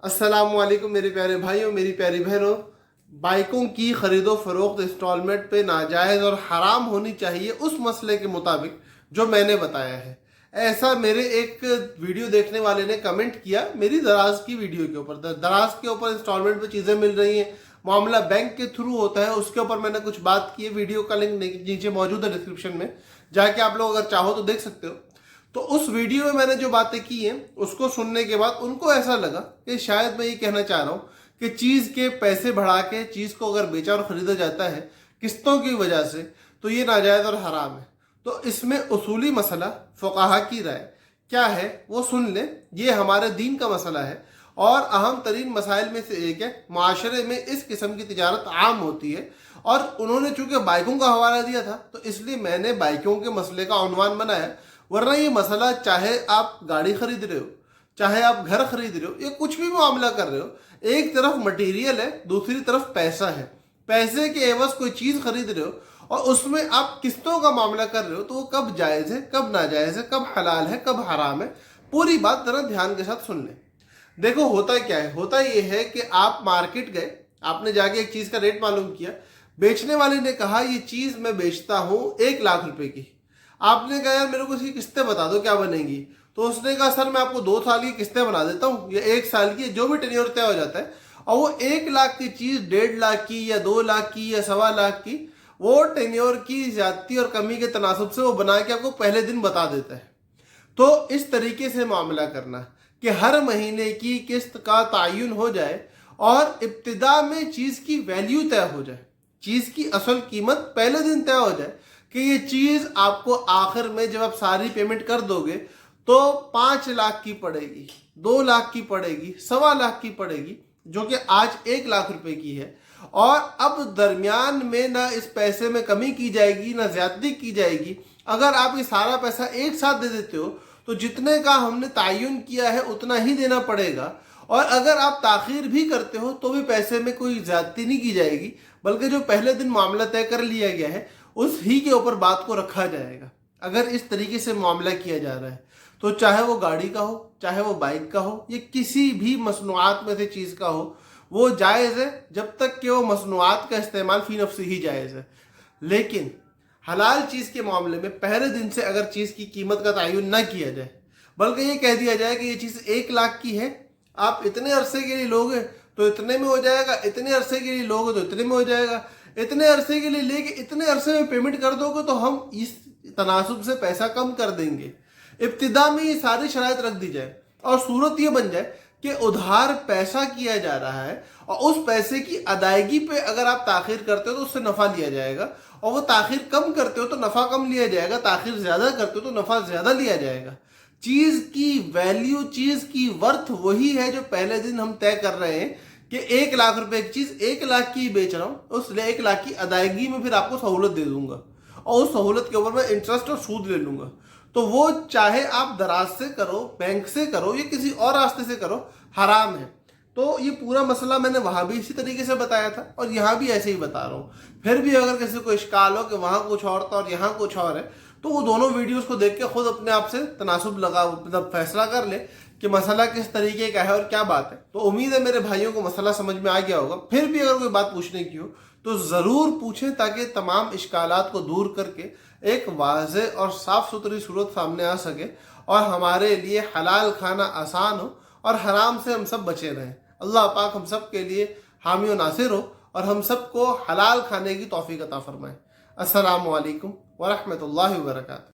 अस्सलाम वालेकुम मेरे प्यारे भाइयों, मेरी प्यारी बहनों। बाइकों की ख़रीदो फरोख्त इंस्टॉलमेंट पे नाजायज़ और हराम होनी चाहिए उस मसले के मुताबिक जो मैंने बताया है। ऐसा मेरे एक वीडियो देखने वाले ने कमेंट किया मेरी दराज की वीडियो के ऊपर। दराज के ऊपर इंस्टॉलमेंट पे चीज़ें मिल रही हैं, मामला बैंक के थ्रू होता है, उसके ऊपर मैंने कुछ बात की है। वीडियो का लिंक नीचे मौजूद है डिस्क्रिप्शन में, जाके आप लोग अगर चाहो तो देख सकते हो। तो उस वीडियो में मैंने जो बातें की हैं उसको सुनने के बाद उनको ऐसा लगा कि शायद मैं ये कहना चाह रहा हूँ कि चीज़ के पैसे बढ़ा के चीज़ को अगर बेचा और ख़रीदा जाता है किस्तों की वजह से, तो ये नाजायज़ और हराम है। तो इसमें उसूली मसला फ़ुक़हा की राय क्या है वो सुन लें। ये हमारे दीन का मसला है और अहम तरीन मसाइल में से एक है। माशरे में इस किस्म की तिजारत आम होती है और उन्होंने चूँकि बाइकों का हवाला दिया था तो इसलिए मैंने बाइकों के मसले का उन्वान बनाया। वरना ये मसला, चाहे आप गाड़ी खरीद रहे हो, चाहे आप घर खरीद रहे हो, या कुछ भी मामला कर रहे हो, एक तरफ मटेरियल है, दूसरी तरफ पैसा है। पैसे के एवज कोई चीज़ खरीद रहे हो और उसमें आप किस्तों का मामला कर रहे हो, तो वो कब जायज़ है, कब नाजायज़ है, कब हलाल है, कब हराम है, पूरी बात ज़रा ध्यान के साथ सुन लें। देखो होता क्या है, होता ये है कि आप मार्केट गए, आपने जाके एक चीज़ का रेट मालूम किया, बेचने वाले ने कहा ये चीज़ मैं बेचता हूँ 1,00,000 रुपए की। आपने कहा यार मेरे को इसकी किस्तें बता दो क्या बनेगी। तो उसने कहा सर मैं आपको 2 साल की किस्तें बना देता हूँ या 1 साल की, जो भी टेन्योर तय हो जाता है। और वो 1,00,000 की चीज़ 1,50,000 की या 2,00,000 की या 1,25,000 की, वो टेन्योर की ज्यादती और कमी के तनासुब से वो बना के आपको पहले दिन बता देता है। तो इस तरीके से मामला करना कि हर महीने की किस्त का तयन हो जाए और इब्तिदा में चीज़ की वैल्यू तय हो जाए, चीज़ की असल कीमत पहले दिन तय हो जाए कि ये चीज़ आपको आखिर में जब आप सारी पेमेंट कर दोगे तो 5,00,000 की पड़ेगी, 2,00,000 की पड़ेगी, 1,25,000 की पड़ेगी, जो कि आज 1,00,000 रुपए की है। और अब दरमियान में ना इस पैसे में कमी की जाएगी ना ज्यादती की जाएगी। अगर आप ये सारा पैसा एक साथ दे देते हो तो जितने का हमने तयन किया है उतना ही देना पड़ेगा। और अगर आप ताखीर भी करते हो तो भी पैसे में कोई ज्यादती नहीं की जाएगी, बल्कि जो पहले दिन मामला तय कर लिया गया है उस ही के ऊपर बात को रखा जाएगा। अगर इस तरीके से मामला किया जा रहा है तो चाहे वो गाड़ी का हो, चाहे वो बाइक का हो, या किसी भी मसनूआत में से चीज़ का हो, वो जायज़ है जब तक कि वो मसनूआत का इस्तेमाल फी नफ्सी ही जायज़ है। लेकिन हलाल चीज़ के मामले में पहले दिन से अगर चीज़ की कीमत का तयन ना किया जाए, बल्कि ये कह दिया जाए कि ये चीज़ 1,00,000 की है, आप इतने अरसे के लिए लोगे तो इतने में हो जाएगा, इतने अरसे के लिए लोगे तो इतने में हो जाएगा, इतने अरसे के लिए लेके इतने अरसे में पेमेंट कर दोगे तो हम इस तनासुब से पैसा कम कर देंगे। इब्तिदा में ये सारी शराइत रख दी जाए और सूरत ये बन जाए कि उधार पैसा किया जा रहा है और उस पैसे की अदायगी पे अगर आप ताखिर करते हो तो उससे नफ़ा लिया जाएगा, और वो ताखिर कम करते हो तो नफ़ा कम लिया जाएगा, ताखिर ज़्यादा करते हो तो नफ़ा ज़्यादा लिया जाएगा। चीज़ की वैल्यू, चीज़ की वर्थ वही है जो पहले दिन हम तय कर रहे हैं कि 1,00,000 रुपए की चीज़ 1,00,000 की बेच रहा हूँ, उस 1,00,000 की अदायगी में फिर आपको सहूलत दे दूंगा और उस सहूलत के ऊपर मैं इंटरेस्ट और सूद ले लूंगा। तो वो चाहे आप दराज से करो, बैंक से करो या किसी और रास्ते से करो, हराम है। तो ये पूरा मसला मैंने वहाँ भी इसी तरीके से बताया था और यहाँ भी ऐसे ही बता रहा हूँ। फिर भी अगर किसी को इश्काल हो कि वहाँ कुछ और था और यहाँ कुछ और है, तो वो दोनों वीडियोस को देख के खुद अपने आप से तनासुब लगा, मतलब फैसला कर ले कि मसला किस तरीके का है और क्या बात है। तो उम्मीद है मेरे भाइयों को मसला समझ में आ गया होगा। फिर भी अगर कोई बात पूछने की हो तो ज़रूर पूछें, ताकि तमाम इश्कालात को दूर करके एक वाज़े और साफ़ सुथरी सूरत सामने आ सके और हमारे लिए हलाल खाना आसान हो और हराम से हम सब बचे रहें। अल्लाह पाक हम सब के लिए हामी व नासिर हो और हम सबको हलाल खाने की तौफीक अता फरमाए। अस्सलामु अलैकुम व रहमतुल्लाहि व बरकातहू।